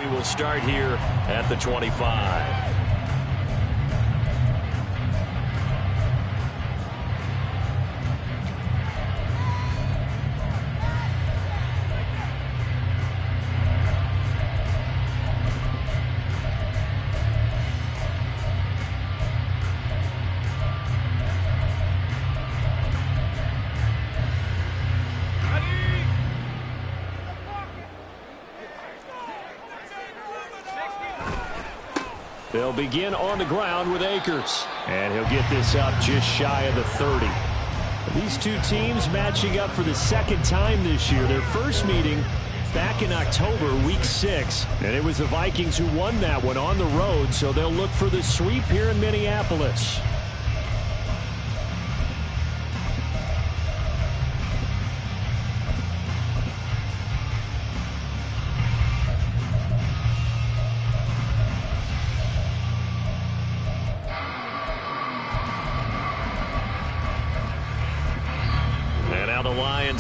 play will start here at the 25. They'll begin on the ground with Akers. And he'll get this up just shy of the 30. These two teams matching up for the second time this year. Their first meeting back in October, week 6. And it was the Vikings who won that one on the road, so they'll look for the sweep here in Minneapolis.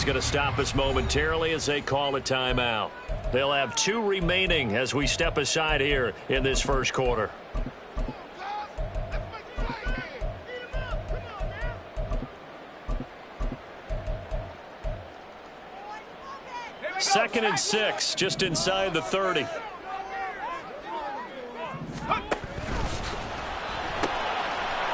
Going to stop us momentarily as they call a timeout. They'll have 2 remaining as we step aside here in this first quarter. Second and 6, just inside the 30.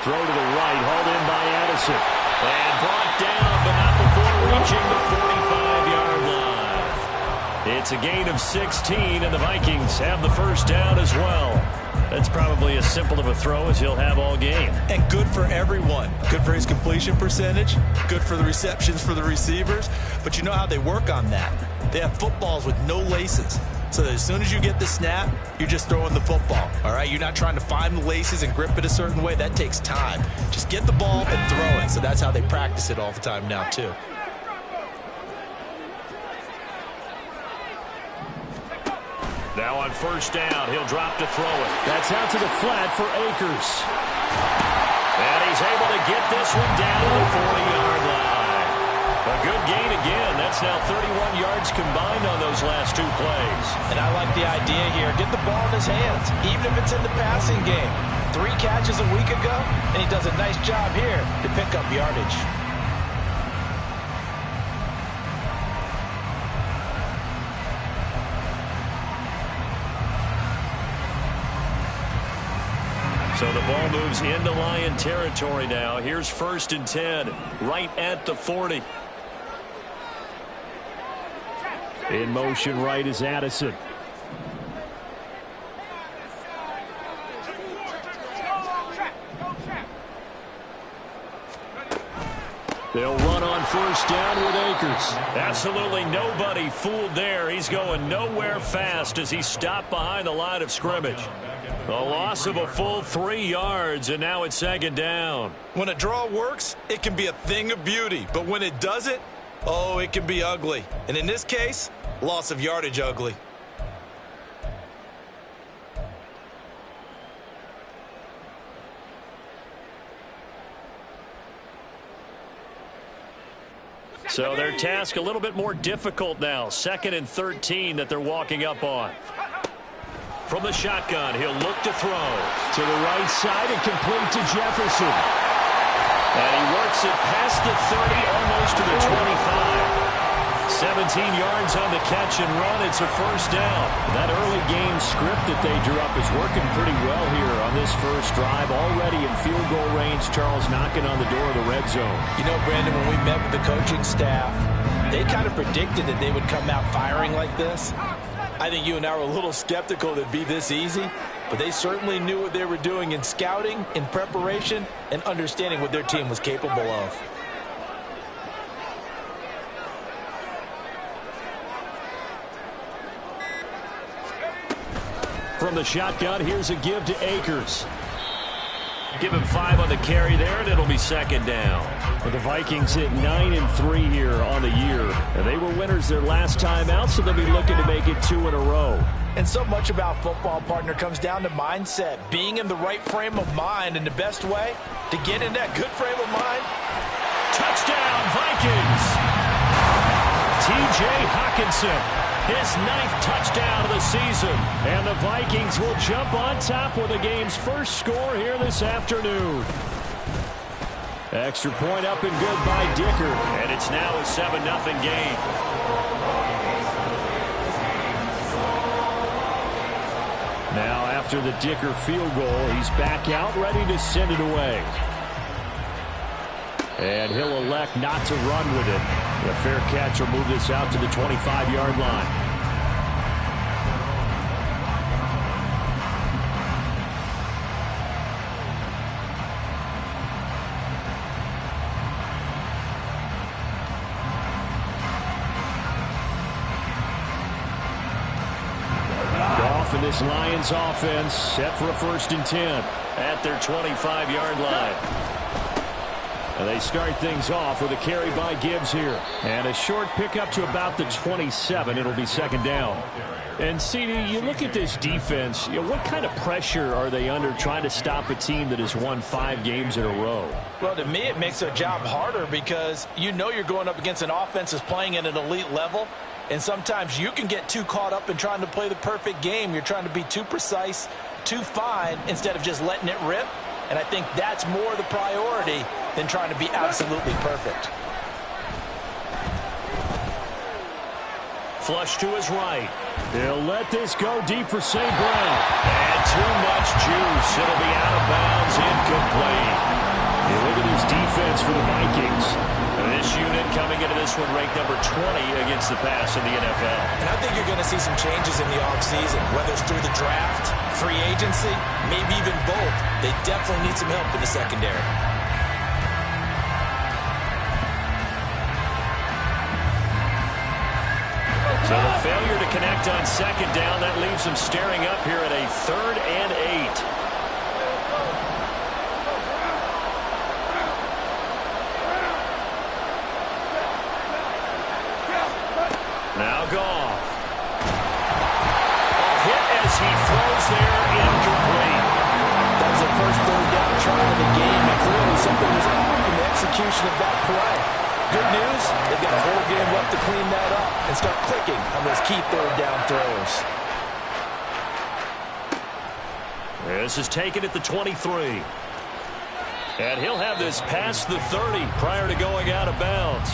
Throw to the right, hauled in by Addison. And brought down, but not before reaching the 45-yard line. It's a gain of 16, and the Vikings have the first down as well. That's probably as simple of a throw as he'll have all game. And good for everyone. Good for his completion percentage. Good for the receptions for the receivers. But you know how they work on that. They have footballs with no laces. So that as soon as you get the snap, you're just throwing the football. All right, you're not trying to find the laces and grip it a certain way. That takes time. Just get the ball and throw it. So that's how they practice it all the time now, too. Now on first down, he'll drop to throw it. That's out to the flat for Akers. And he's able to get this one down to the 40-yard line. A good gain again. That's now 31 yards combined on those last 2 plays. And I like the idea here. Get the ball in his hands, even if it's in the passing game. 3 catches a week ago, and he does a nice job here to pick up yardage. So the ball moves into Lion territory now. Here's first and 10, right at the 40. In motion right is Addison. They'll run on first down with Akers. Absolutely nobody fooled there. He's going nowhere fast as he stopped behind the line of scrimmage. A loss of a full 3 yards, and now it's second down. When a draw works, it can be a thing of beauty. But when it doesn't, oh, it can be ugly. And in this case, loss of yardage ugly. So their task a little bit more difficult now. 2nd and 13 that they're walking up on. From the shotgun, he'll look to throw. To the right side and complete to Jefferson. And he works it past the 30, almost to the 25. 17 yards on the catch and run. It's a first down. That early game script that they drew up is working pretty well here on this first drive. Already in field goal range, Charles knocking on the door of the red zone. You know, Brandon, when we met with the coaching staff, they kind of predicted that they would come out firing like this. I think you and I were a little skeptical that it'd be this easy, but they certainly knew what they were doing in scouting, in preparation, and understanding what their team was capable of. From the shotgun, here's a give to Akers. Give him 5 on the carry there, and it'll be second down. But the Vikings hit 9-3 here on the year. And they were winners their last time out, so they'll be looking to make it 2 in a row. And so much about football, partner, comes down to mindset. Being in the right frame of mind, and the best way to get in that good frame of mind. Touchdown, Vikings! T.J. Hockenson. His 9th touchdown of the season. And the Vikings will jump on top with the game's first score here this afternoon. Extra point up and good by Dicker. And it's now a 7-0 game. Now after the Dicker field goal, he's back out ready to send it away. And he'll elect not to run with it. The fair catch will move this out to the 25-yard line. Goff and this Lions offense set for a 1st and 10 at their 25-yard line. And they start things off with a carry by Gibbs here. And a short pickup to about the 27. It'll be 2nd down. And, CD, you look at this defense, what kind of pressure are they under trying to stop a team that has won 5 games in a row? Well, to me, it makes their job harder because you know you're going up against an offense that's playing at an elite level. And sometimes you can get too caught up in trying to play the perfect game. You're trying to be too precise, too fine, instead of just letting it rip. And I think that's more the priority than trying to be absolutely perfect. Flush to his right. He'll let this go deep for St. Brown. And too much juice. It'll be out of bounds, incomplete. You look at this defense for the Vikings. This unit coming into this one ranked number 20 against the pass in the NFL. And I think you're going to see some changes in the offseason, whether it's through the draft, free agency, maybe even both. They definitely need some help in the secondary. So the failure to connect on 2nd down, that leaves them staring up here at a 3rd and 8. Now Goff. A hit as he throws there, incomplete. That was the first 3rd down try of the game, and clearly something was off in the execution of that play. Good news, they've got a whole game left to clean that up and start clicking on those key 3rd down throws. This is taken at the 23. And he'll have this past the 30 prior to going out of bounds.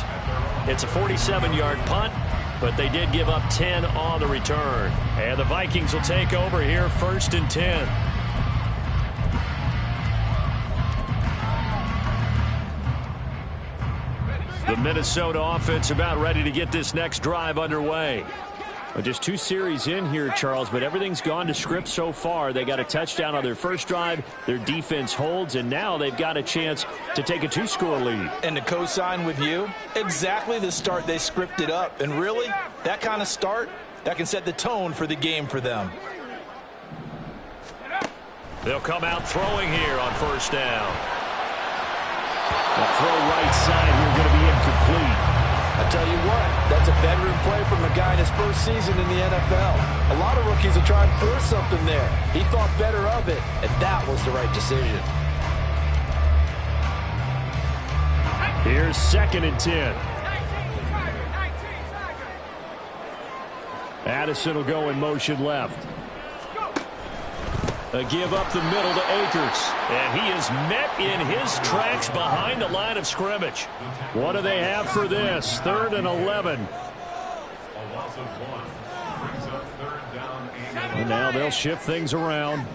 It's a 47-yard punt, but they did give up 10 on the return. And the Vikings will take over here 1st and 10. The Minnesota offense about ready to get this next drive underway. Well, just 2 series in here, Charles, but everything's gone to script so far. They got a touchdown on their first drive. Their defense holds, and now they've got a chance to take a 2-score lead. And to co-sign with you, exactly the start they scripted up. And really, that kind of start, that can set the tone for the game for them. They'll come out throwing here on 1st down. The throw right side here going to be incomplete. I tell you what, that's a veteran play from a guy in his first season in the NFL. A lot of rookies will try and force something there. He thought better of it, and that was the right decision. Here's 2nd and 10. Addison will go in motion left. A give up the middle to Akers. And he is met in his tracks behind the line of scrimmage. What do they have for this? 3rd and 11. And now they'll shift things around.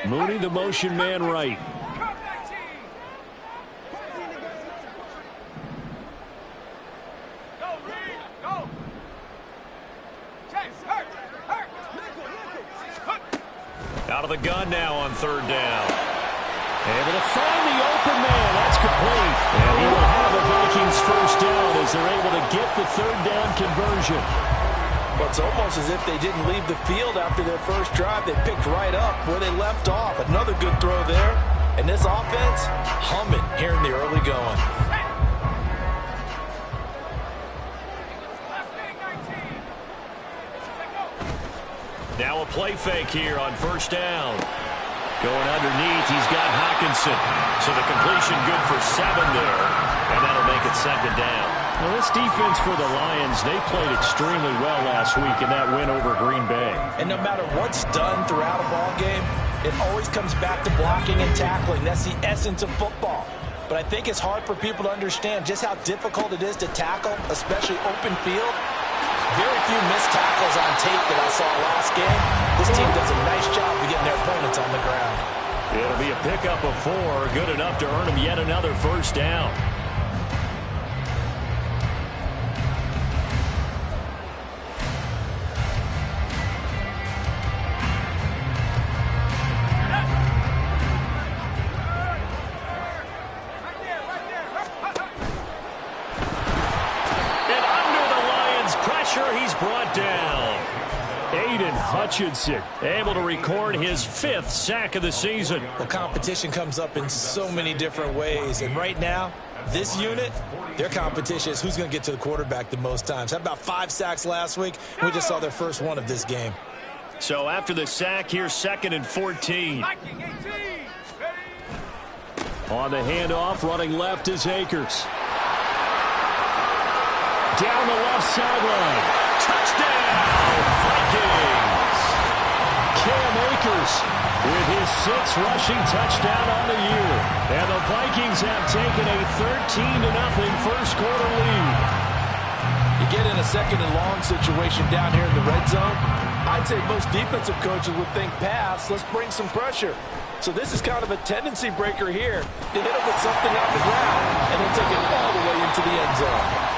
Mooney, the motion man right. Out of the gun now on 3rd down. Able to find the open man. That's complete. And he will have the Vikings 1st down as they're able to get the 3rd down conversion. Well, it's almost as if they didn't leave the field after their first drive. They picked right up where they left off. Another good throw there. And this offense humming here in the early going. Now a play fake here on 1st down. Going underneath, he's got Hockenson. So the completion good for 7 there. And that'll make it 2nd down. Well, this defense for the Lions, they played extremely well last week in that win over Green Bay. And no matter what's done throughout a ball game, it always comes back to blocking and tackling. That's the essence of football. But I think it's hard for people to understand just how difficult it is to tackle, especially open field. Very few missed tackles on tape that I saw last game. This team does a nice job of getting their opponents on the ground. It'll be a pickup of 4, good enough to earn them yet another first down. He's brought down. Aiden Hutchinson able to record his 5th sack of the season. The competition comes up in so many different ways. And right now, this unit, their competition is who's going to get to the quarterback the most times. Had about 5 sacks last week. We just saw their first one of this game. So after the sack, here's 2nd and 14. On the handoff, running left is Akers. Down the left sideline. Touchdown, Vikings. Cam Akers with his 6th rushing touchdown on the year. And the Vikings have taken a 13-0 first quarter lead. You get in a 2nd and long situation down here in the red zone. I'd say most defensive coaches would think pass. Let's bring some pressure. So this is kind of a tendency breaker here to hit him with something on the ground and then take it all the way into the end zone.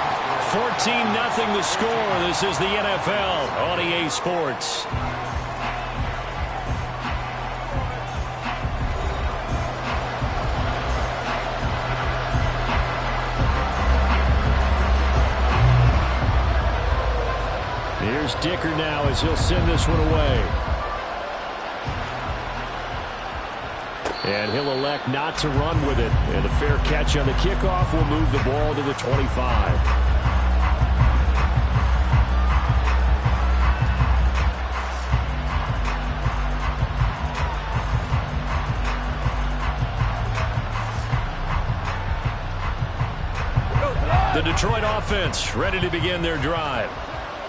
14-0 the score. This is the NFL on EA Sports. Here's Dicker now as he'll send this one away. And he'll elect not to run with it. And a fair catch on the kickoff will move the ball to the 25. The Detroit offense ready to begin their drive.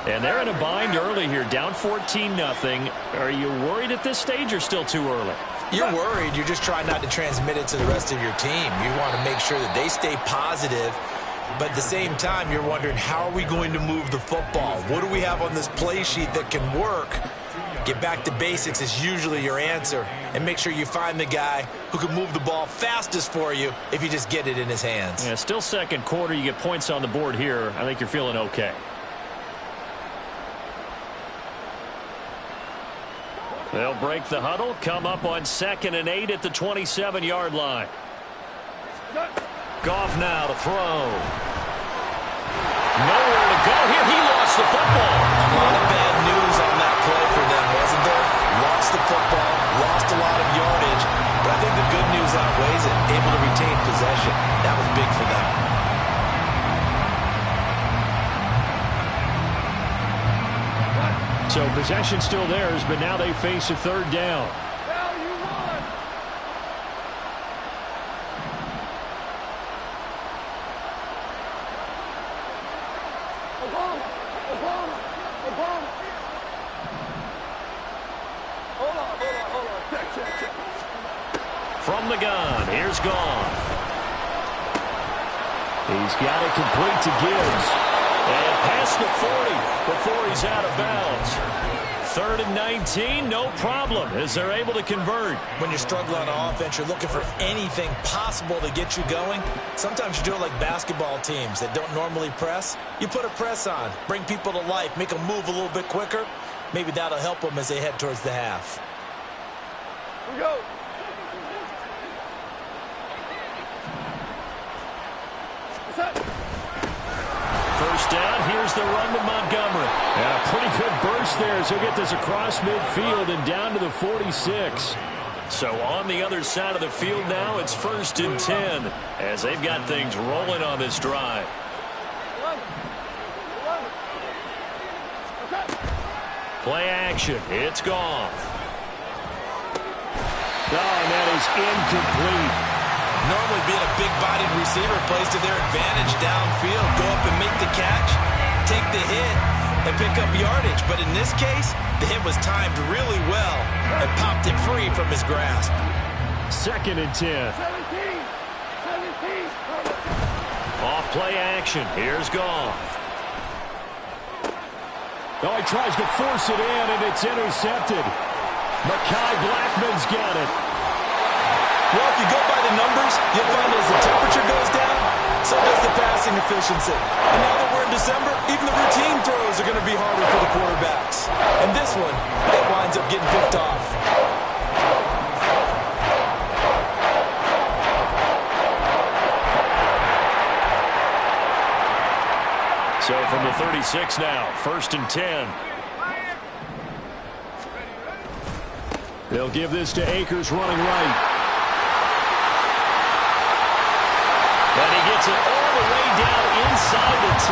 And they're in a bind early here, down 14-0. Are you worried at this stage or still too early? You're worried. You're just trying not to transmit it to the rest of your team. You want to make sure that they stay positive. But at the same time, you're wondering, how are we going to move the football? What do we have on this play sheet that can work? Get back to basics is usually your answer. And make sure you find the guy who can move the ball fastest for you if you just get it in his hands. Yeah, still second quarter. You get points on the board here. I think you're feeling okay. They'll break the huddle, come up on 2nd and 8 at the 27-yard line. Goff now to throw. Nowhere to go here. He lost the football. A lot of bad news on that play for them, wasn't there? Lost the football, lost a lot of yardage. But I think the good news outweighs it. Able to retain possession. That was big for them. So possession still theirs, but now they face a 3rd down. From the gun, here's Goff. He's got it complete to Gibbs. And past the 40 before he's out of bounds. 3rd and 19, no problem as they're able to convert. When you're struggling on offense, you're looking for anything possible to get you going. Sometimes you do it like basketball teams that don't normally press. You put a press on, bring people to life, make them move a little bit quicker. Maybe that'll help them as they head towards the half. Here we go. First down, here's the run to Montgomery. And a pretty good burst there as he'll get this across midfield and down to the 46. So on the other side of the field now, it's 1st and 10 as they've got things rolling on this drive. Play action. It's Goff. Oh, and that is incomplete. Normally being a big-bodied receiver plays to their advantage downfield. Go up and make the catch, take the hit, and pick up yardage. But in this case, the hit was timed really well and popped it free from his grasp. 2nd and 10. 17. Off play action. Here's Goff. Oh, he tries to force it in, and it's intercepted. Mekhi Blackman's got it. Well, if you go by the numbers, you'll find as the temperature goes down, so does the passing efficiency. And now that we're in December, even the routine throws are going to be harder for the quarterbacks. And this one, it winds up getting picked off. So from the 36 now, 1st and 10. They'll give this to Akers running right. And he gets it all the way down inside the 10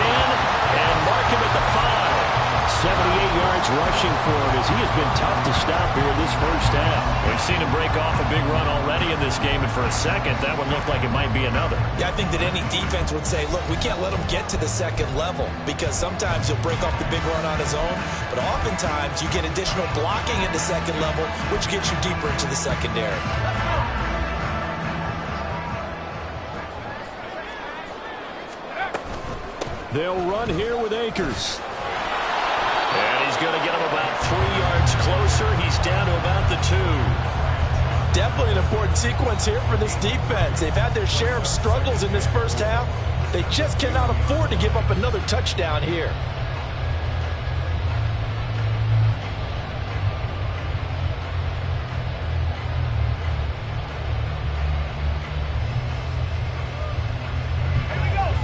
and mark him at the 5. 78 yards rushing for him as he has been tough to stop here in this first half. We've seen him break off a big run already in this game, and for a second, that one looked like it might be another. Yeah, I think that any defense would say, look, we can't let him get to the second level because sometimes he'll break off the big run on his own, but oftentimes you get additional blocking at the second level, which gets you deeper into the secondary. They'll run here with Akers. And he's going to get him about 3 yards closer. He's down to about the 2. Definitely an important sequence here for this defense. They've had their share of struggles in this first half. They just cannot afford to give up another touchdown here.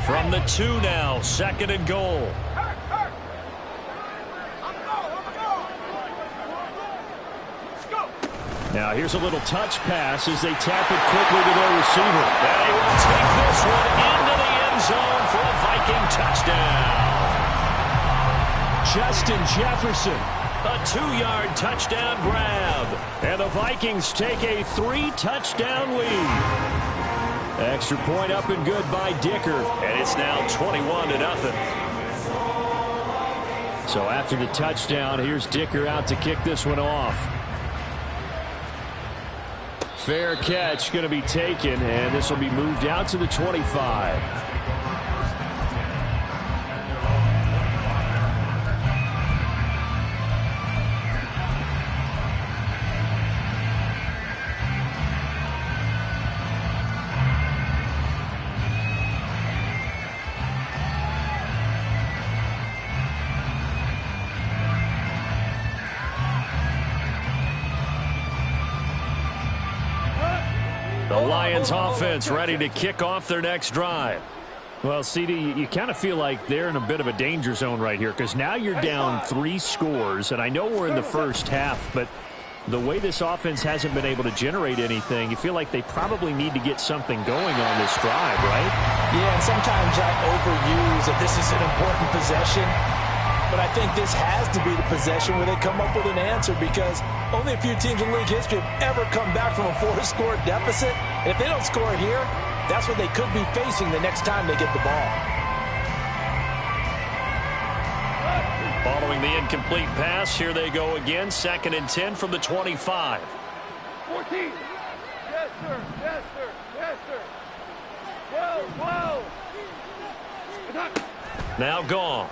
From the 2 now, 2nd and goal. Now here's a little touch pass as they tap it quickly to their receiver. And he will take this one into the end zone for a Viking touchdown. Justin Jefferson, a 2-yard touchdown grab. And the Vikings take a 3-touchdown lead. Extra point up and good by Dicker. And it's now 21-0. So after the touchdown, here's Dicker out to kick this one off. Fair catch going to be taken, and this will be moved out to the 25. The Lions offense ready to kick off their next drive. Well, CD, you kind of feel like they're in a bit of a danger zone right here because now you're down 3 scores, and I know we're in the first half, but the way this offense hasn't been able to generate anything, you feel like they probably need to get something going on this drive, right? Yeah, and sometimes I overuse that this is an important possession. But I think this has to be the possession where they come up with an answer because only a few teams in league history have ever come back from a 4-score deficit. And if they don't score here, that's what they could be facing the next time they get the ball. Following the incomplete pass, here they go again. 2nd and 10 from the 25. 14. Yes, sir. Yes, sir. Yes, sir. 12. Now Goff.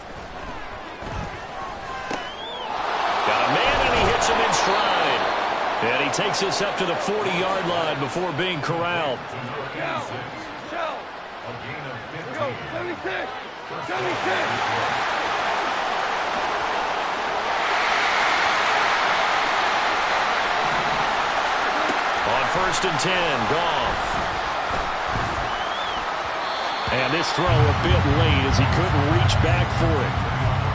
Got a man, and he hits him in stride. And he takes this up to the 40-yard line before being corralled. Shell. Here we go. 76. 76. On 1st and 10, Goff. And this throw a bit late as he couldn't reach back for it.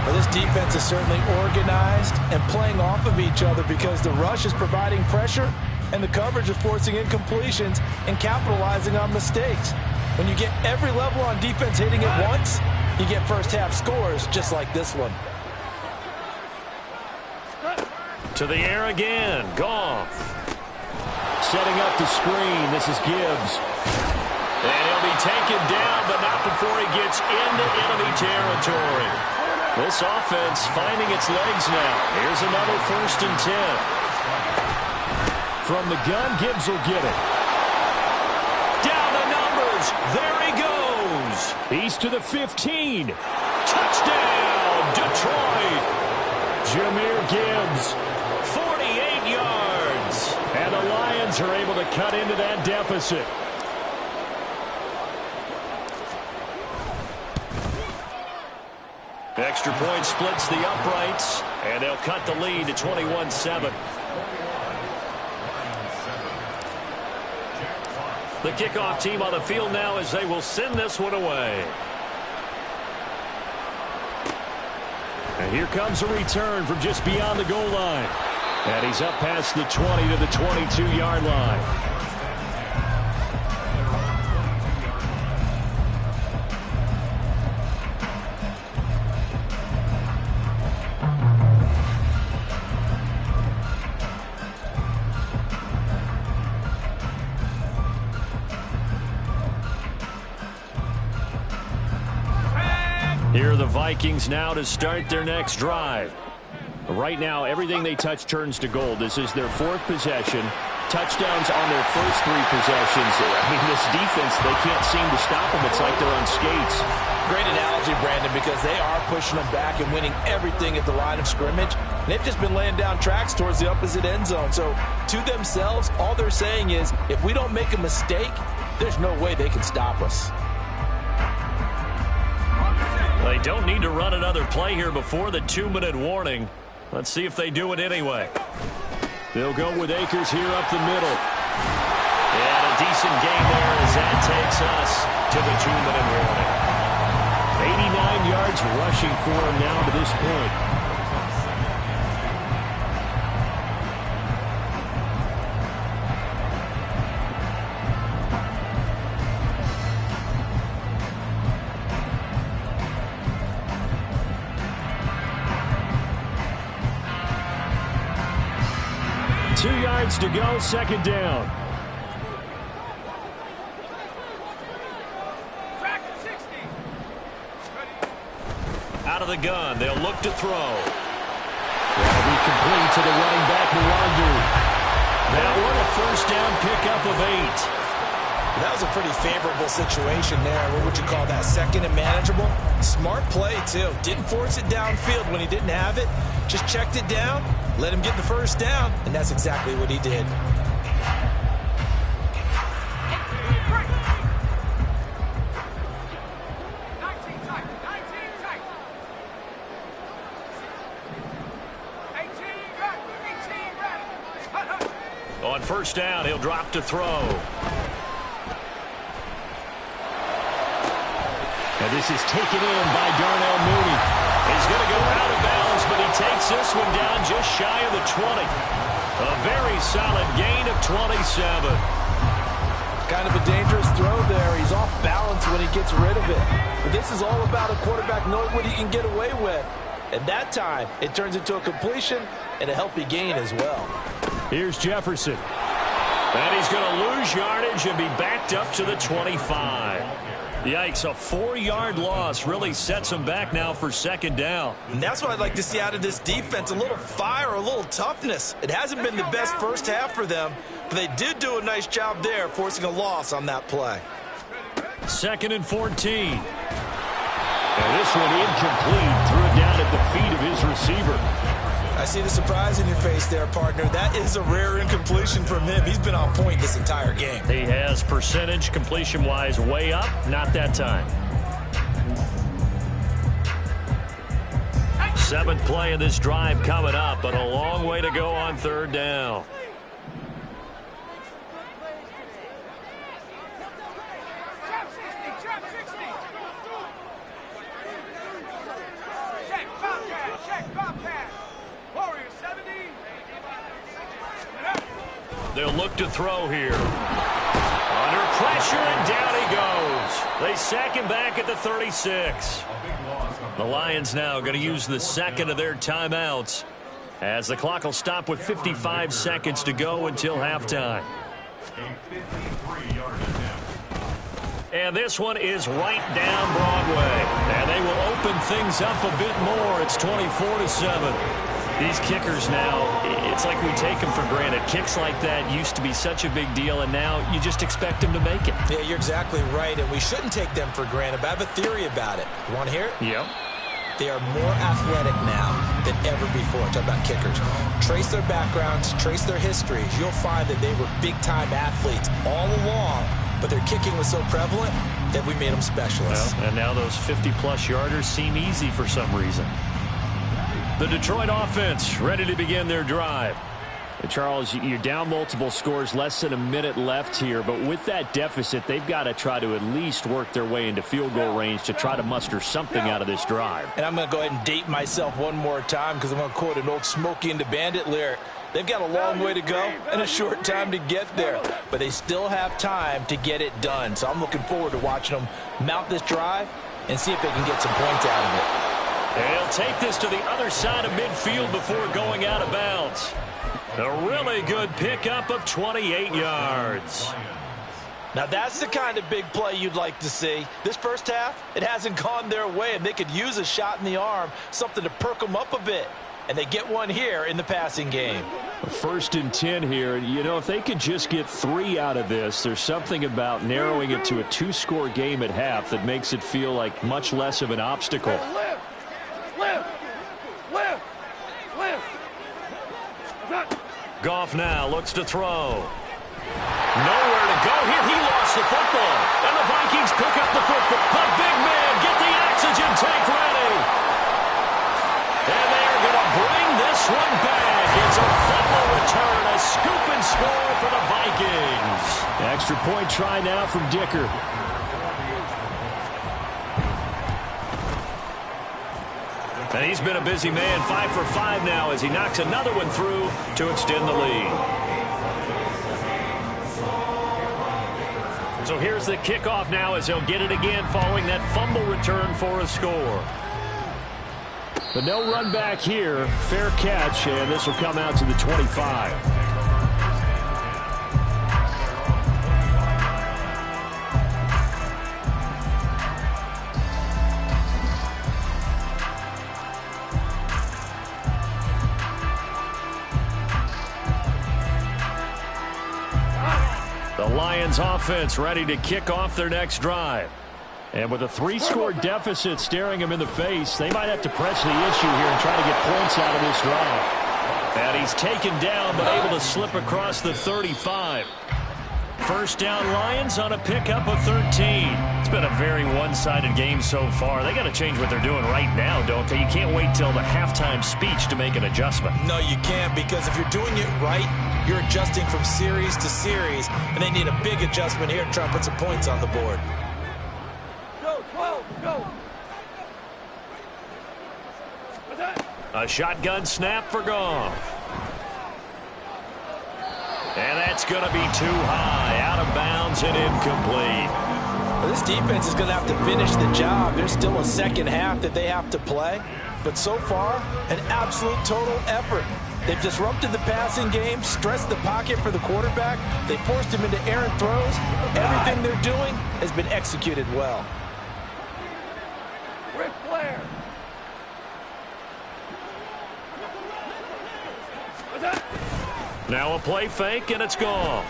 Well, this defense is certainly organized and playing off of each other because the rush is providing pressure and the coverage is forcing incompletions and capitalizing on mistakes. When you get every level on defense hitting it once, you get first half scores just like this one. To the air again, Goff. Setting up the screen, this is Gibbs. And he'll be taken down, but not before he gets into enemy territory. This offense finding its legs now. Here's another 1st and 10. From the gun, Gibbs will get it. Down the numbers. There he goes. He's to the 15. Touchdown, Detroit. Jahmyr Gibbs, 48 yards. And the Lions are able to cut into that deficit. Extra point splits the uprights, and they'll cut the lead to 21-7. The kickoff team on the field now as they will send this one away. And here comes a return from just beyond the goal line. And he's up past the 20 to the 22-yard line. Here are the Vikings now to start their next drive. Right now, everything they touch turns to gold. This is their 4th possession. Touchdowns on their first 3 possessions. I mean, this defense, they can't seem to stop them. It's like they're on skates. Great analogy, Brandon, because they are pushing them back and winning everything at the line of scrimmage. They've just been laying down tracks towards the opposite end zone. So, to themselves, all they're saying is, if we don't make a mistake, there's no way they can stop us. They don't need to run another play here before the 2-minute warning. Let's see if they do it anyway. They'll go with Akers here up the middle. And a decent gain there as that takes us to the 2-minute warning. 89 yards rushing for him now to this point. To go, 2nd down. Out of the gun, they'll look to throw. That'll be complete to the running back, Mwandu. That one a 1st down pickup of 8. That was a pretty favorable situation there. What would you call that? 2nd and manageable? Smart play, too. Didn't force it downfield when he didn't have it. Just checked it down, let him get the 1st down, and that's exactly what he did. On 1st down, he'll drop to throw. And this is taken in by Darnell Mooney. He's going to go out of bounds, but he takes this one down just shy of the 20. A very solid gain of 27. Kind of a dangerous throw there. He's off balance when he gets rid of it. But this is all about a quarterback knowing what he can get away with. And that time, it turns into a completion and a healthy gain as well. Here's Jefferson. And he's going to lose yardage and be backed up to the 25. Yikes, a 4-yard loss really sets him back now for 2nd down. And that's what I'd like to see out of this defense, a little fire, a little toughness. It hasn't been the best first half for them, but they did do a nice job there, forcing a loss on that play. 2nd and 14. And this one incomplete. Threw it down at the feet of his receiver. I see the surprise in your face there, partner. That is a rare incompletion from him. He's been on point this entire game. He has percentage completion-wise way up. Not that time. 7th play of this drive coming up, but a long way to go on 3rd down. They'll look to throw here. Under pressure, and down he goes. They sack him back at the 36. The Lions now going to use the 2nd of their timeouts as the clock will stop with 55 seconds to go until halftime. And this one is right down Broadway. And they will open things up a bit more. It's 24-7. These kickers now, it's like we take them for granted. Kicks like that used to be such a big deal, and now you just expect them to make it. Yeah, you're exactly right, and we shouldn't take them for granted, but I have a theory about it. You want to hear it? Yep. They are more athletic now than ever before. Talk about kickers. Trace their backgrounds, trace their histories. You'll find that they were big-time athletes all along, but their kicking was so prevalent that we made them specialists. Well, and now those 50-plus yarders seem easy for some reason. The Detroit offense ready to begin their drive. Charles, you're down multiple scores, less than a minute left here, but with that deficit, they've got to try to at least work their way into field goal range to try to muster something out of this drive. And I'm going to go ahead and date myself one more time because I'm going to quote an old Smokey and the Bandit lyric. They've got a long way to go and a short time to get there, but they still have time to get it done. So I'm looking forward to watching them mount this drive and see if they can get some points out of it. They'll take this to the other side of midfield before going out of bounds. A really good pickup of 28 yards. Now that's the kind of big play you'd like to see. This first half, it hasn't gone their way, and they could use a shot in the arm, something to perk them up a bit. And they get one here in the passing game. 1st and 10 here. You know, if they could just get 3 out of this, there's something about narrowing it to a 2-score game at half that makes it feel like much less of an obstacle. Goff now looks to throw. Nowhere to go here. He lost the football. And the Vikings pick up the football. The big man, get the oxygen tank ready. And they are going to bring this one back. It's a fumble return, a scoop and score for the Vikings. Extra point try now from Dicker. And he's been a busy man, 5 for 5 now as he knocks another one through to extend the lead. So here's the kickoff now as he'll get it again following that fumble return for a score. But no run back here. Fair catch, and this will come out to the 25. Lions offense ready to kick off their next drive. And with a 3-score deficit staring them in the face, they might have to press the issue here and try to get points out of this drive. And he's taken down but able to slip across the 35. First down Lions on a pickup of 13. It's been a very one-sided game so far. They got to change what they're doing right now, don't they? You can't wait till the halftime speech to make an adjustment. No, you can't, because if you're doing it right, you're adjusting from series to series, and they need a big adjustment here to try and put some points on the board. Go, 12, go. A shotgun snap for Goff. And that's going to be too high, out of bounds and incomplete. Well, this defense is going to have to finish the job. There's still a second half that they have to play, but so far, an absolute total effort. They've disrupted the passing game, stressed the pocket for the quarterback. They forced him into errant throws. Everything they're doing has been executed well. Ric Flair. Now a play fake, and it's Goff.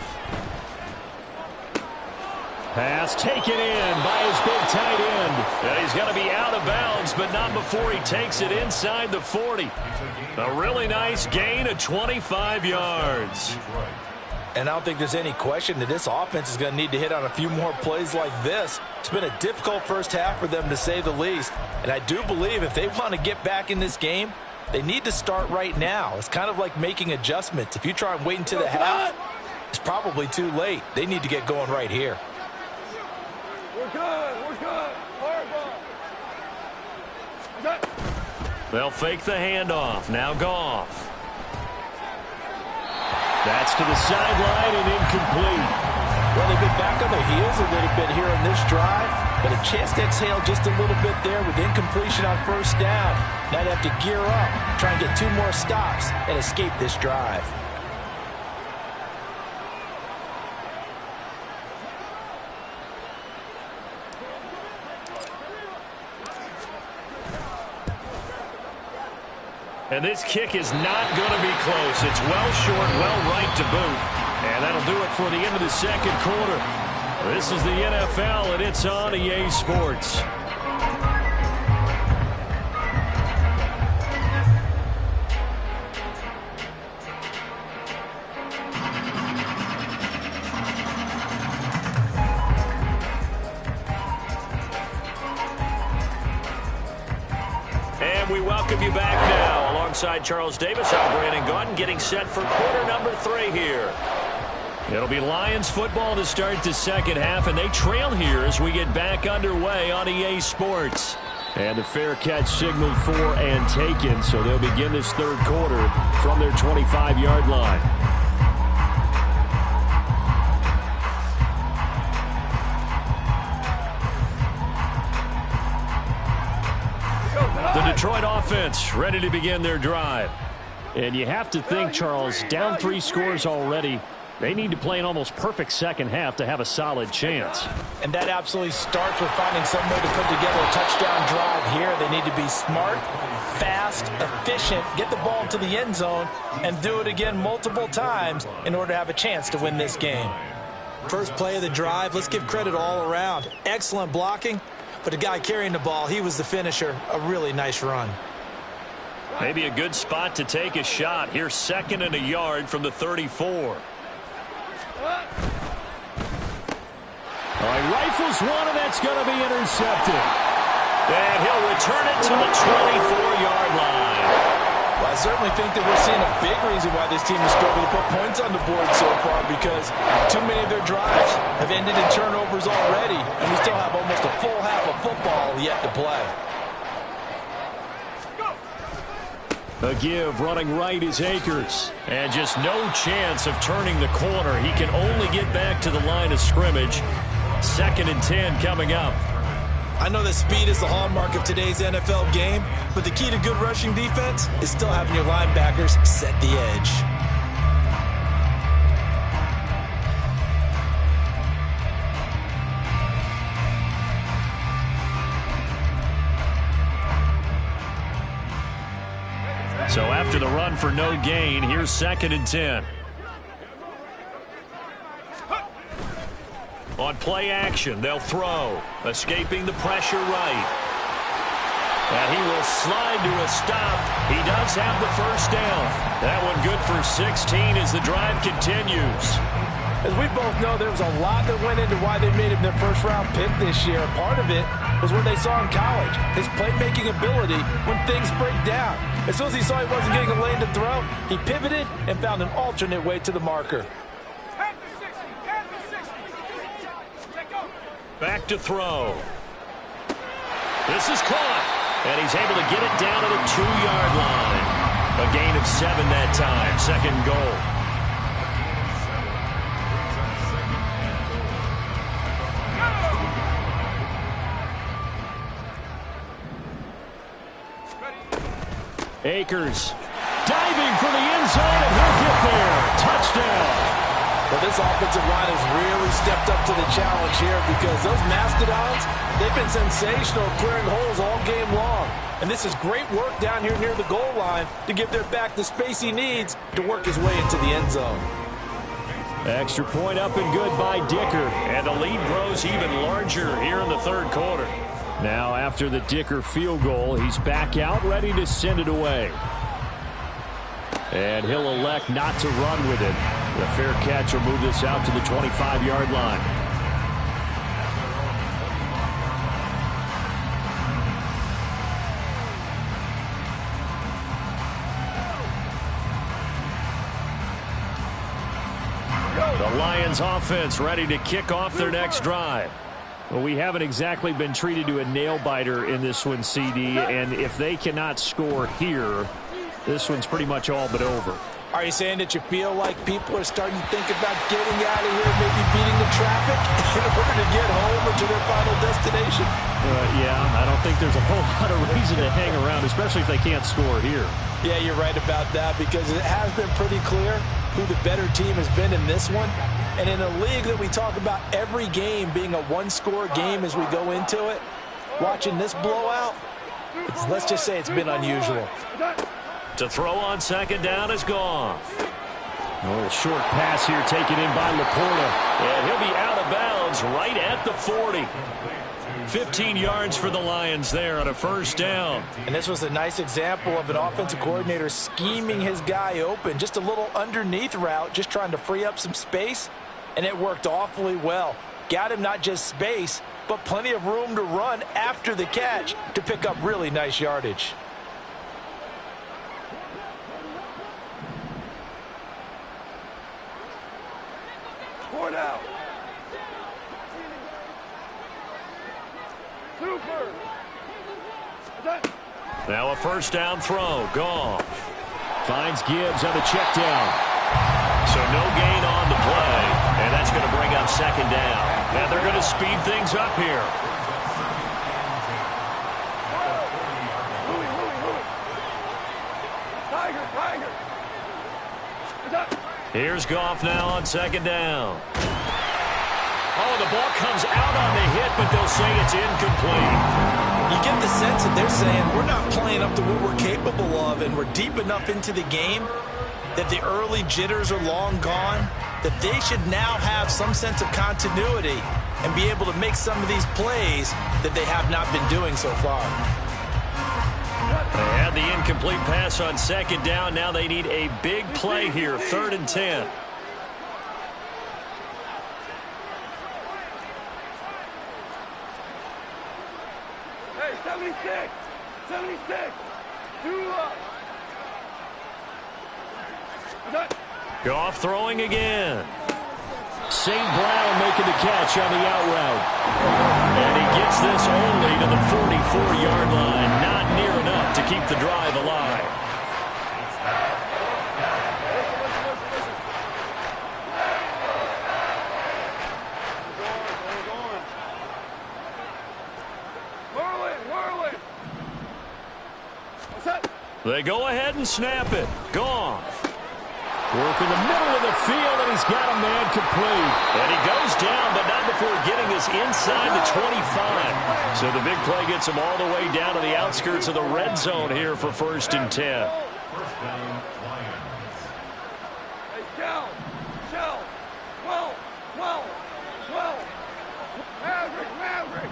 Pass taken in by his big tight end. And he's going to be out of bounds, but not before he takes it inside the 40. A really nice gain of 25 yards. And I don't think there's any question that this offense is going to need to hit on a few more plays like this. It's been a difficult first half for them, to say the least. And I do believe if they want to get back in this game, they need to start right now. It's kind of like making adjustments. If you try and wait until the half, it's probably too late. They need to get going right here. We're good. We're good. They'll fake the handoff. Now Goff. That's to the sideline and incomplete. Well, they've been back on their heels a little bit here on this drive, but a chance to exhale just a little bit there with incompletion on first down. Now they have to gear up, try and get 2 more stops, and escape this drive. And this kick is not going to be close. It's well short, well right to boot. And that'll do it for the end of the second quarter. This is the NFL, and it's on EA Sports. And we welcome you back now. Alongside Charles Davis, I'm Brandon Gaudin, getting set for quarter number 3 here. It'll be Lions football to start the second half, and they trail here as we get back underway on EA Sports. And the fair catch signaled for and taken, so they'll begin this third quarter from their 25-yard line. The Detroit offense ready to begin their drive. And you have to think, Charles, down 3 scores already. They need to play an almost perfect second half to have a solid chance. And that absolutely starts with finding some way to put together a touchdown drive here. They need to be smart, fast, efficient, get the ball to the end zone, and do it again multiple times in order to have a chance to win this game. First play of the drive, let's give credit all around. Excellent blocking, but the guy carrying the ball, he was the finisher. A really nice run. Maybe a good spot to take a shot. Here's 2nd and a yard from the 34. All right, rifles one, and that's going to be intercepted. And he'll return it to the 24-yard line. Well, I certainly think that we're seeing a big reason why this team is struggling to put points on the board so far, because too many of their drives have ended in turnovers already, and we still have almost a full half of football yet to play. A give running right is Akers. And just no chance of turning the corner. He can only get back to the line of scrimmage. 2nd and 10 coming up. I know that speed is the hallmark of today's NFL game, but the key to good rushing defense is still having your linebackers set the edge. So after the run for no gain, here's 2nd and 10. On play action, they'll throw. Escaping the pressure right. And he will slide to a stop. He does have the first down. That one good for 16 as the drive continues. As we both know, there was a lot that went into why they made him their first-round pick this year. Part of it was what they saw in college, his playmaking ability when things break down. As soon as he saw he wasn't getting a lane to throw, he pivoted and found an alternate way to the marker. Back to throw. This is caught, and he's able to get it down to the 2-yard line. A gain of 7 that time, 2nd goal. Akers diving for the end zone, and he'll get there. Touchdown. Well, this offensive line has really stepped up to the challenge here, because those Mastodons, they've been sensational clearing holes all game long. And this is great work down here near the goal line to give their back the space he needs to work his way into the end zone. Extra point up and good by Dicker. And the lead grows even larger here in the third quarter. Now after the Dicker field goal, he's back out ready to send it away. And he'll elect not to run with it. The fair catch will move this out to the 25-yard line. The Lions offense ready to kick off their next drive. Well, we haven't exactly been treated to a nail-biter in this one, CD, and if they cannot score here, this one's pretty much all but over. Are you saying that you feel like people are starting to think about getting out of here, maybe beating the traffic in order to get home or to their final destination? Yeah, I don't think there's a whole lot of reason to hang around, especially if they can't score here. Yeah, you're right about that, because it has been pretty clear who the better team has been in this one. And in a league that we talk about every game being a one-score game as we go into it, watching this blowout, let's just say it's been unusual. To throw on second down is Goff. A little short pass here taken in by Laporta. And he'll be out of bounds right at the 40. 15 yards for the Lions there on a first down. And this was a nice example of an offensive coordinator scheming his guy open. Just a little underneath route, just trying to free up some space, and it worked awfully well. Got him not just space, but plenty of room to run after the catch to pick up really nice yardage. Four down. Super. Now a first down throw. Goff finds Gibbs on the check down. So no gain on the play, and that's going to bring up second down. And they're going to speed things up here. Tiger. Here's Goff now on second down. Oh, the ball comes out on the hit, but they'll say it's incomplete. You get the sense that they're saying we're not playing up to what we're capable of, and we're deep enough into the game that the early jitters are long gone, that they should now have some sense of continuity and be able to make some of these plays that they have not been doing so far. They had the incomplete pass on second down. Now they need a big play here, 3rd and 10. Hey, 76. 76. 2 up. Goff throwing again. St. Brown making the catch on the out route. And he gets this only to the 44-yard line. Not near enough to keep the drive alive. Whirling. What's that? They go ahead and snap it. Goff. Work in the middle of the field, and he's got a man complete. And he goes down, but not before getting us inside the 25. So the big play gets him all the way down to the outskirts of the red zone here for 1st and 10. Hey, Shell. 12. Maverick.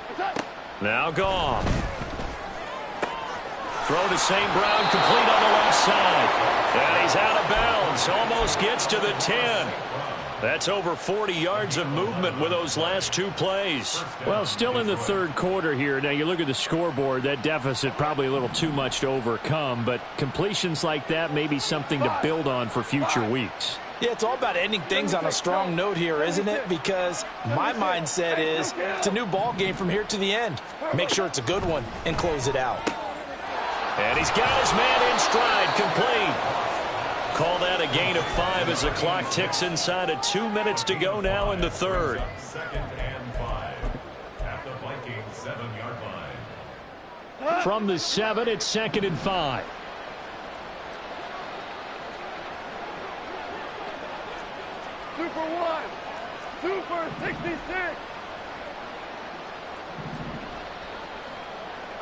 What's that? Now Goff. Throw to St. Brown, complete on the left side. And he's out of bounds. Almost gets to the 10. That's over 40 yards of movement with those last 2 plays. Well, still in the 3rd quarter here. Now, you look at the scoreboard, that deficit probably a little too much to overcome, but completions like that may be something to build on for future weeks. Yeah, it's all about ending things on a strong note here, isn't it? Because my mindset is it's a new ball game from here to the end. Make sure it's a good one and close it out. And he's got his man in stride, complete. Call that a gain of 5 as the clock ticks inside of 2 minutes to go now in the 3rd. 2nd and 5 at the Vikings 7-yard line. From the 7, it's 2nd and 5. Super 1. Super 66.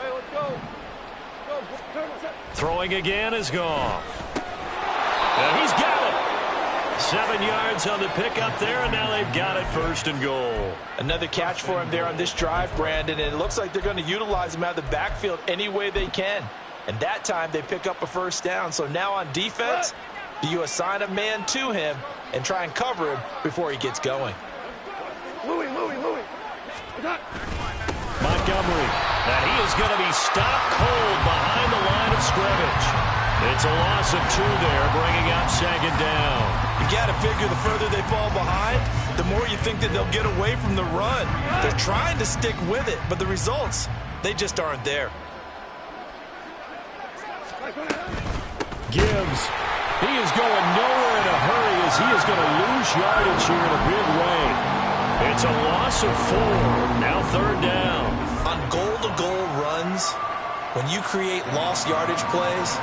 Hey, let's go. Throwing again is Goff. And he's got it. 7 yards on the pickup there, and now they've got it 1st and goal. Another catch for him there on this drive, Brandon, and it looks like they're going to utilize him out of the backfield any way they can. And that time they pick up a 1st down. So now on defense, do you assign a man to him and try and cover him before he gets going? Louis. Montgomery. And he is going to be stopped cold behind the line of scrimmage. It's a loss of 2 there, bringing up 2nd down. You got to figure the further they fall behind, the more you think that they'll get away from the run. They're trying to stick with it, but the results, they just aren't there. Gibbs. He is going nowhere in a hurry as he is going to lose yardage here in a big way. It's a loss of 4. Now 3rd down. On goal-to-goal runs, when you create lost yardage plays,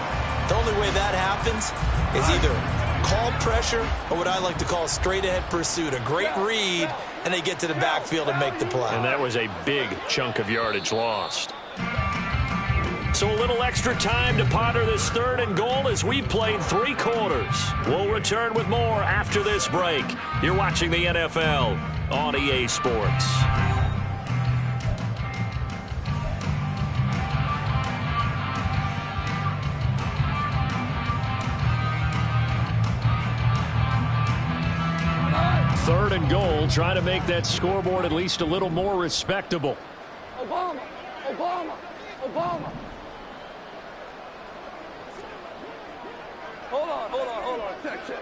the only way that happens is either called pressure or what I like to call straight-ahead pursuit. A great read, and they get to the backfield and make the play. And that was a big chunk of yardage lost. So a little extra time to ponder this 3rd and goal as we've played 3 quarters. We'll return with more after this break. You're watching the NFL on EA Sports. Third and goal, trying to make that scoreboard at least a little more respectable. Obama, Obama, Obama. Hold on. Check.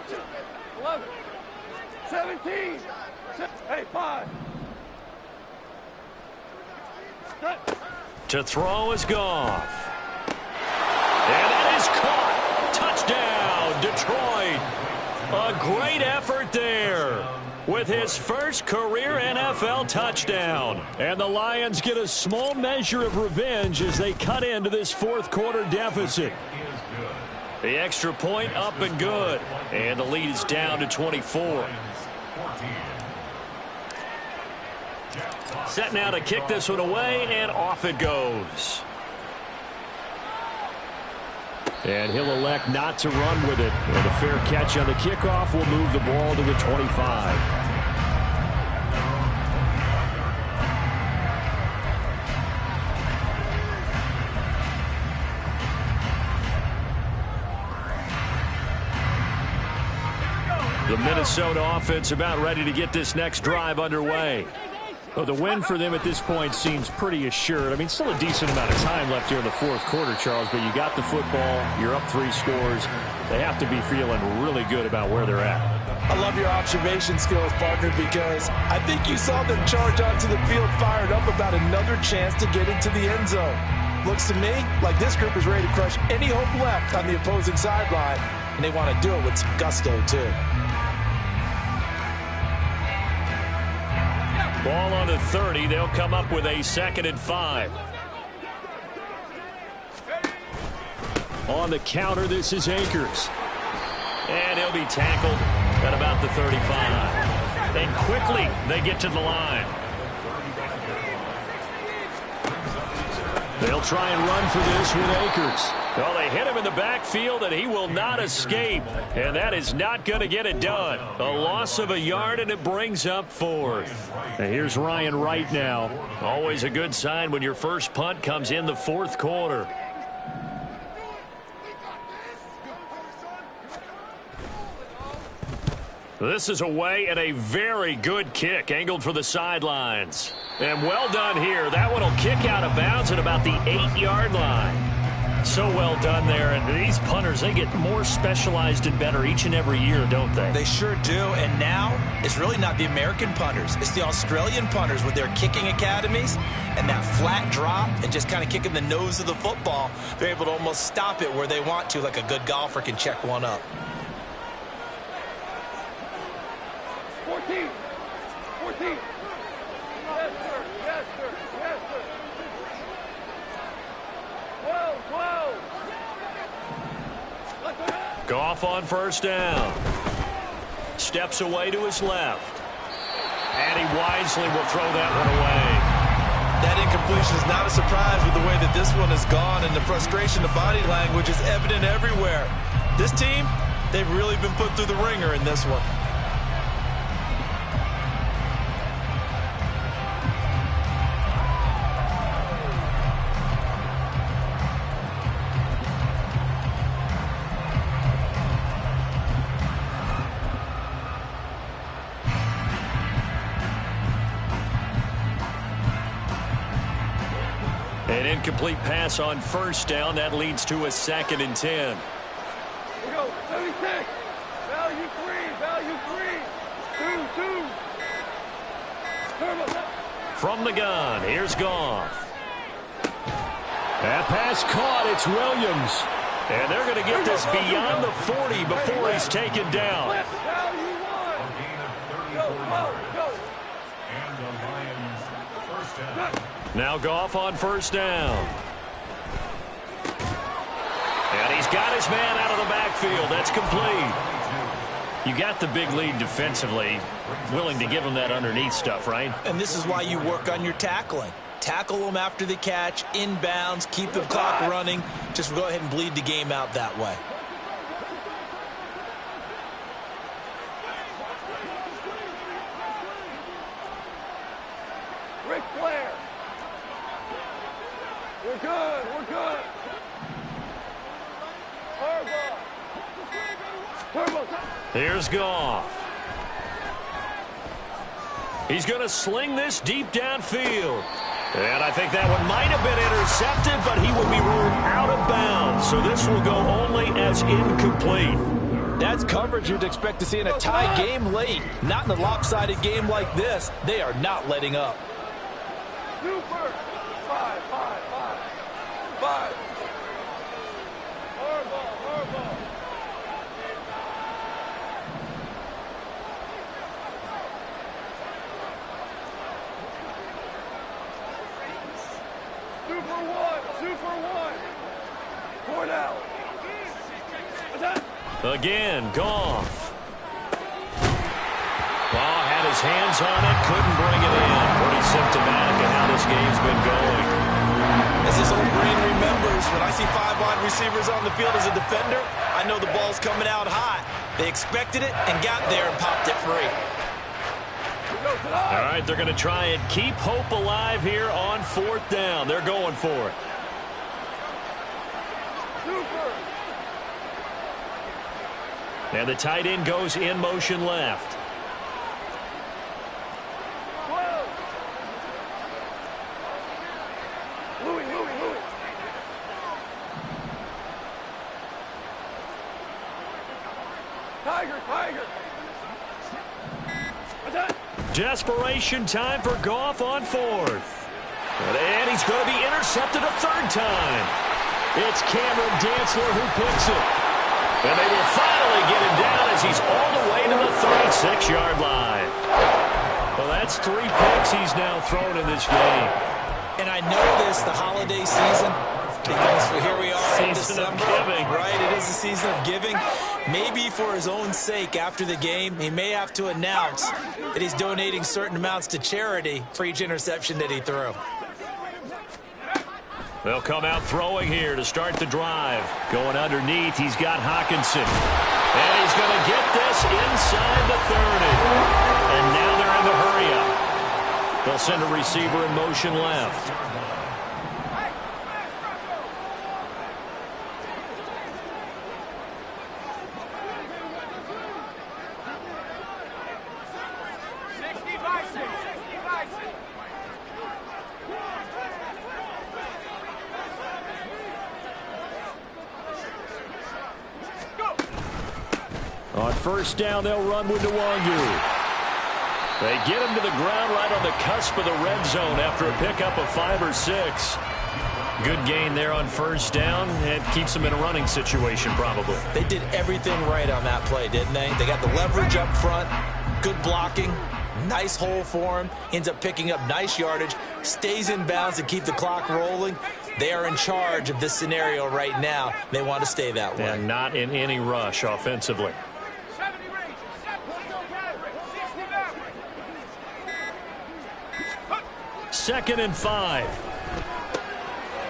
11, 17. Hey, 5. Set. To throw is Goff. And that is caught. Touchdown, Detroit. A great effort there with his first career NFL touchdown. And the Lions get a small measure of revenge as they cut into this 4th quarter deficit. The extra point up and good. And the lead is down to 24. Set now to kick this one away, and off it goes. And he'll elect not to run with it. And a fair catch on the kickoff will move the ball to the 25. The Minnesota offense about ready to get this next drive underway. Well, the win for them at this point seems pretty assured. I mean, still a decent amount of time left here in the 4th quarter, Charles, but you got the football, you're up 3 scores. They have to be feeling really good about where they're at. I love your observation skills, partner, because I think you saw them charge onto the field fired up about another chance to get into the end zone. Looks to me like this group is ready to crush any hope left on the opposing sideline, and they want to do it with some gusto, too. Ball on the 30. They'll come up with a 2nd and 5. On the counter, this is Akers. And he'll be tackled at about the 35. And quickly, they get to the line. They'll try and run for this with Akers. Well, they hit him in the backfield, and he will not escape. And that is not going to get it done. A loss of a yard, and it brings up 4th. And here's Ryan Wright now. Always a good sign when your first punt comes in the 4th quarter. This is away and a very good kick angled for the sidelines. And well done here. That one will kick out of bounds at about the 8-yard line. So well done there. And these punters, they get more specialized and better each and every year, don't they? They sure do. And now it's really not the American punters. It's the Australian punters with their kicking academies and that flat drop and just kind of kicking the nose of the football. They're able to almost stop it where they want to, like a good golfer can check one up. 14. 14. Yes, sir. Yes, sir. Yes, sir. 12. Goff on first down. Steps away to his left. And he wisely will throw that one away. That incompletion is not a surprise with the way that this one has gone, and the frustration of body language is evident everywhere. This team, they've really been put through the ringer in this one. An incomplete pass on first down. That leads to a 2nd and 10. We go. 76. Value 3. 2. From the gun, here's Goff. That pass caught. It's Williams. And they're going to get this beyond the 40 before he's taken down. Value 1. Go. And the Lions first down. Now Goff on first down. And he's got his man out of the backfield. That's complete. You got the big lead defensively. Willing to give him that underneath stuff, right? And this is why you work on your tackling. tackle them after the catch, inbounds, keep the clock running. Just go ahead and bleed the game out that way. Ric Flair. We're good. We're good. Turbo. Here's Goff. He's going to sling this deep downfield. And I think that one might have been intercepted, but he will be ruled out of bounds. So this will go only as incomplete. That's coverage you'd expect to see in a tie game late. Not in a lopsided game like this. They are not letting up. Super. 5. Hardball. Super one. Cornell. Again, Goff. Ball had his hands on it, couldn't bring it in. Pretty symptomatic of how this game's been going. As his old brain remembers, when I see 5 wide receivers on the field as a defender, I know the ball's coming out hot. They expected it and got there and popped it free. All right, they're going to try and keep hope alive here on 4th down. They're going for it. And the tight end goes in motion left. 12. Louis. Tiger. Desperation time for Goff on 4th. And he's going to be intercepted a 3rd time. It's Cameron Dantzler who picks it. And they will finally get him down as he's all the way to the 36-yard line. Well, that's 3 picks he's now thrown in this game. And I know this, the holiday season, because here we are in December. Right, it is the season of giving. Maybe for his own sake after the game, he may have to announce that he's donating certain amounts to charity for each interception that he threw. They'll come out throwing here to start the drive. Going underneath, he's got Hawkinson. And he's going to get this inside the 30. And now they're in the hurry-up. They'll send a receiver in motion left. On 1st down, they'll run with Nwangu. They get him to the ground right on the cusp of the red zone after a pickup of 5 or 6. Good gain there on 1st down. It keeps them in a running situation, probably. They did everything right on that play, didn't they? They got the leverage up front, good blocking, nice hole for him, ends up picking up nice yardage, stays in bounds to keep the clock rolling. They are in charge of this scenario right now. They want to stay that way. And not in any rush offensively. 2nd and 5.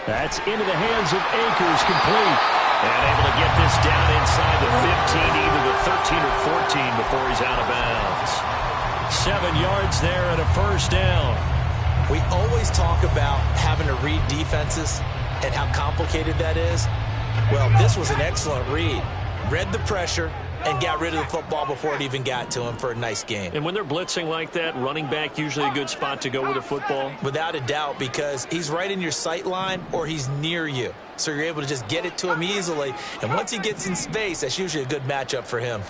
That's into the hands of Akers, complete. And able to get this down inside the 15, either the 13 or 14 before he's out of bounds. 7 yards there and a 1st down. We always talk about having to read defenses and how complicated that is. Well, this was an excellent read. Read the pressure and got rid of the football before it even got to him for a nice game. And when they're blitzing like that, running back usually a good spot to go with the football? Without a doubt, because he's right in your sight line or he's near you. So you're able to just get it to him easily. And once he gets in space, that's usually a good matchup for him.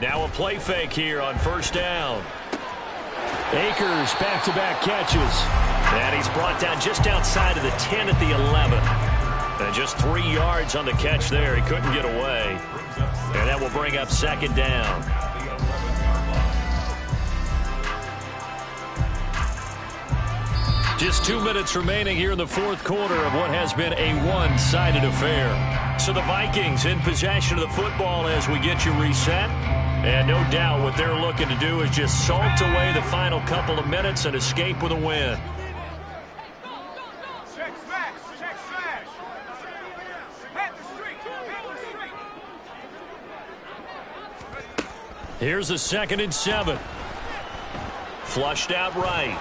Now a play fake here on 1st down. Akers back-to-back catches. And he's brought down just outside of the 10 at the 11. And just 3 yards on the catch there. He couldn't get away. And that will bring up 2nd down. Just 2 minutes remaining here in the 4th quarter of what has been a one-sided affair. So the Vikings in possession of the football as we get you reset. And no doubt what they're looking to do is just salt away the final couple of minutes and escape with a win. Here's a 2nd and 7. Flushed out right.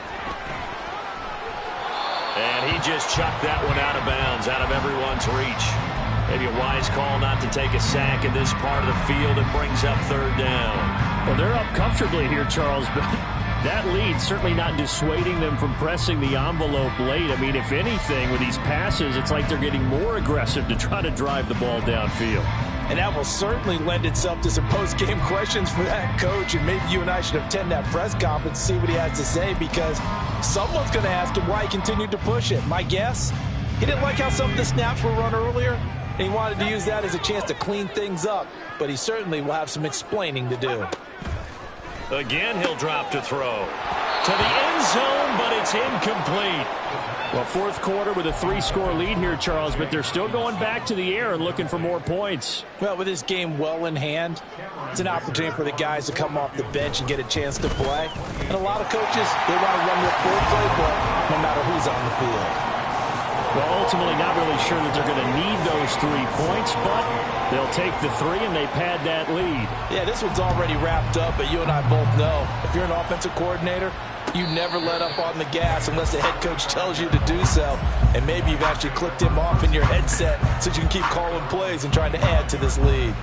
And he just chucked that one out of bounds, out of everyone's reach. Maybe a wise call not to take a sack in this part of the field. It brings up 3rd down. Well, they're up comfortably here, Charles, but that lead certainly not dissuading them from pressing the envelope late. I mean, if anything, with these passes, it's like they're getting more aggressive to try to drive the ball downfield. And that will certainly lend itself to some post-game questions for that coach. And maybe you and I should attend that press conference, see what he has to say, because someone's going to ask him why he continued to push it. My guess, he didn't like how some of the snaps were run earlier, and he wanted to use that as a chance to clean things up. But he certainly will have some explaining to do. Again, he'll drop to throw. To the end zone, but it's incomplete. Well, 4th quarter with a 3-score lead here, Charles, but they're still going back to the air and looking for more points. Well, with this game well in hand, it's an opportunity for the guys to come off the bench and get a chance to play. And a lot of coaches, they want to run their full playbook no matter who's on the field. Well, ultimately not really sure that they're going to need those 3 points, but they'll take the 3 and they pad that lead. Yeah, this one's already wrapped up, but you and I both know if you're an offensive coordinator, you never let up on the gas unless the head coach tells you to do so. And maybe you've actually clicked him off in your headset so you can keep calling plays and trying to add to this lead.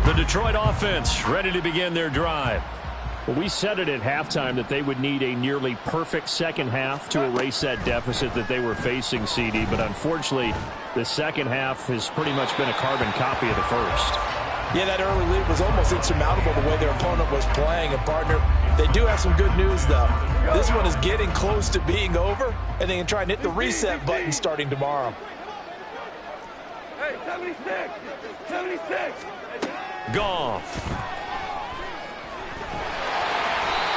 The Detroit offense ready to begin their drive. Well, we said it at halftime that they would need a nearly perfect second half to erase that deficit that they were facing, CD. But unfortunately, the second half has pretty much been a carbon copy of the first. Yeah, that early lead was almost insurmountable the way their opponent was playing. And, partner, they do have some good news, though. This one is getting close to being over, and they can try and hit the reset button starting tomorrow. Hey, 76! 76! Goff.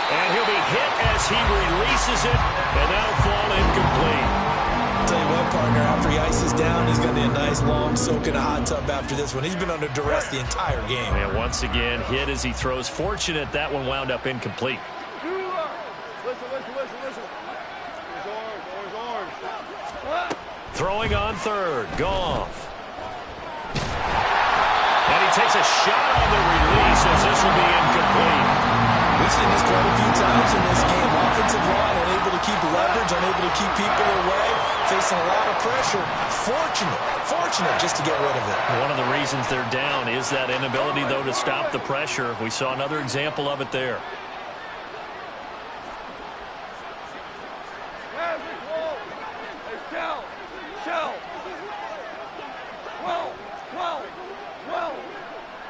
And he'll be hit as he releases it, and that'll fall incomplete. Tell you what, partner, after he ices down, he's going to need a nice long soak in a hot tub after this one. He's been under duress the entire game. And once again, hit as he throws. Fortunate that one wound up incomplete. Listen. Orange. Throwing on 3rd, Goff. And he takes a shot on the release as this will be incomplete. We've seen this quite a few times in this game. Offensive line unable to keep leverage, unable to keep people away, facing a lot of pressure. Fortunate just to get rid of it. One of the reasons they're down is that inability, though, to stop the pressure. We saw another example of it there. Shell.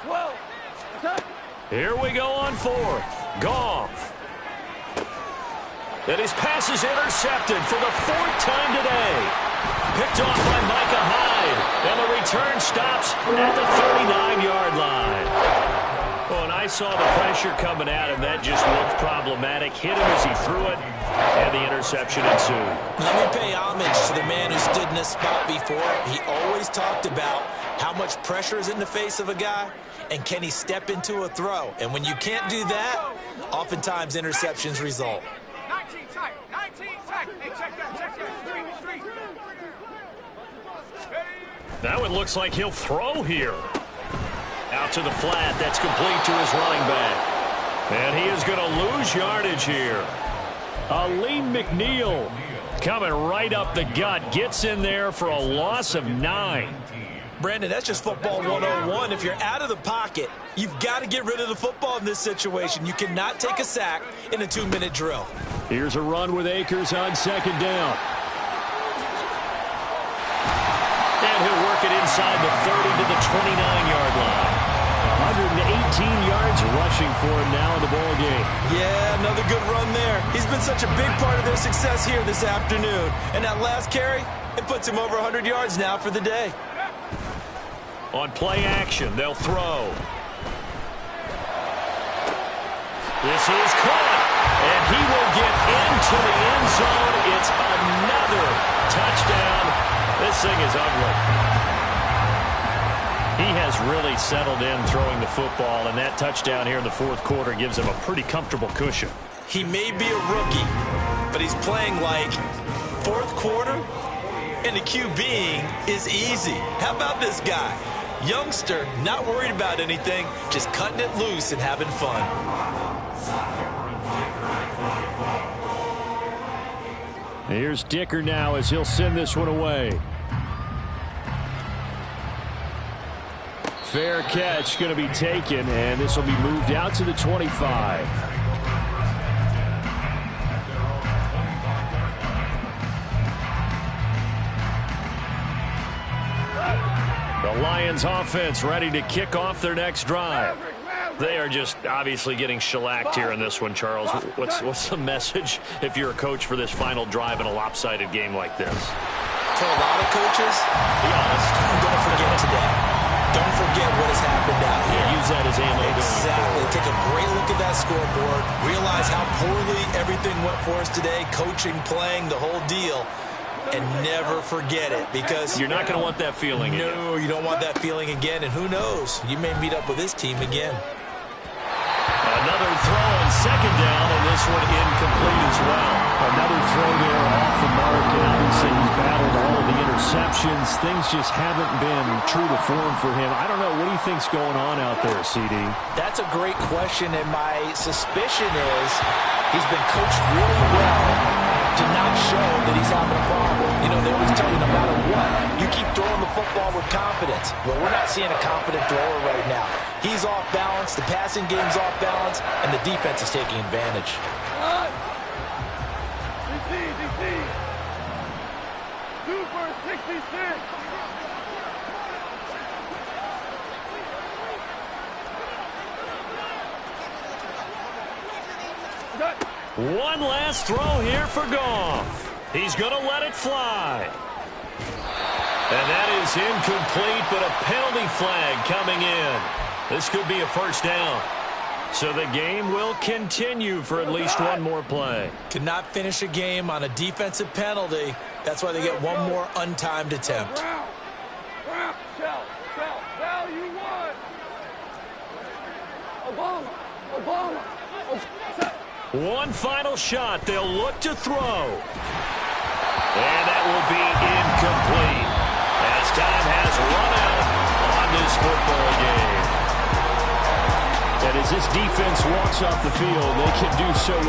12. Attack. Here we go on 4th. Goff. And his pass is intercepted for the 4th time today. Picked off by Micah Hyde. And the return stops at the 39-yard line. Oh, and I saw the pressure coming at him. That just looked problematic. Hit him as he threw it, and the interception ensued. Let me pay homage to the man who stood in this spot before. He always talked about how much pressure is in the face of a guy, and can he step into a throw? And when you can't do that, oftentimes interceptions result. 19 tight. Hey, check that. Street. Now it looks like he'll throw here. Out to the flat. That's complete to his running back. And he is going to lose yardage here. Aleem McNeil coming right up the gut. Gets in there for a loss of 9. Brandon, that's just football 101. If you're out of the pocket, you've got to get rid of the football in this situation. You cannot take a sack in a 2-minute drill. Here's a run with Akers on 2nd down. And he'll work it inside the 30 to the 29-yard line. 118 yards rushing for him now in the ball game. Yeah, another good run there. He's been such a big part of their success here this afternoon. And that last carry, it puts him over 100 yards now for the day. On play action, they'll throw. This is caught, and he will get into the end zone. It's another touchdown. This thing is ugly. He has really settled in throwing the football, and that touchdown here in the 4th quarter gives him a pretty comfortable cushion. He may be a rookie, but he's playing like 4th quarter, and the QBing is easy. How about this guy? Youngster, not worried about anything, just cutting it loose and having fun. Here's Dicker now as he'll send this one away. Fair catch going to be taken, and this will be moved out to the 25. The Lions offense ready to kick off their next drive. They are just obviously getting shellacked here in this one, Charles. What's the message if you're a coach for this final drive in a lopsided game like this? For a lot of coaches, be honest, don't forget today. Don't forget what has happened out here. Use that as ammo. Exactly. Take a great look at that scoreboard. Realize how poorly everything went for us today. Coaching, playing, the whole deal. And never forget it, because you're not going to want that feeling again. No, you don't want that feeling again. And who knows? You may meet up with this team again. Another throw on second down, and this one incomplete as well. Another throw there off the mark, and obviously he's battled all of the interceptions. Things just haven't been true to form for him. I don't know. What do you think's going on out there, CD? That's a great question, and my suspicion is he's been coached really well to not show that he's having a problem. You know, they always tell you no matter what, you keep throwing the football with confidence. Well, we're not seeing a confident thrower right now. He's off balance, the passing game's off balance, and the defense is taking advantage. DC. 2 for 66. One last throw here for Goff. He's going to let it fly. And that is incomplete, but a penalty flag coming in. This could be a first down. So the game will continue for at least one more play. Cannot finish a game on a defensive penalty. That's why they get one more untimed attempt. Shell, you won. Obama. One final shot. They'll look to throw. And that will be incomplete as time has run out on this football game. And as this defense walks off the field, they can do so with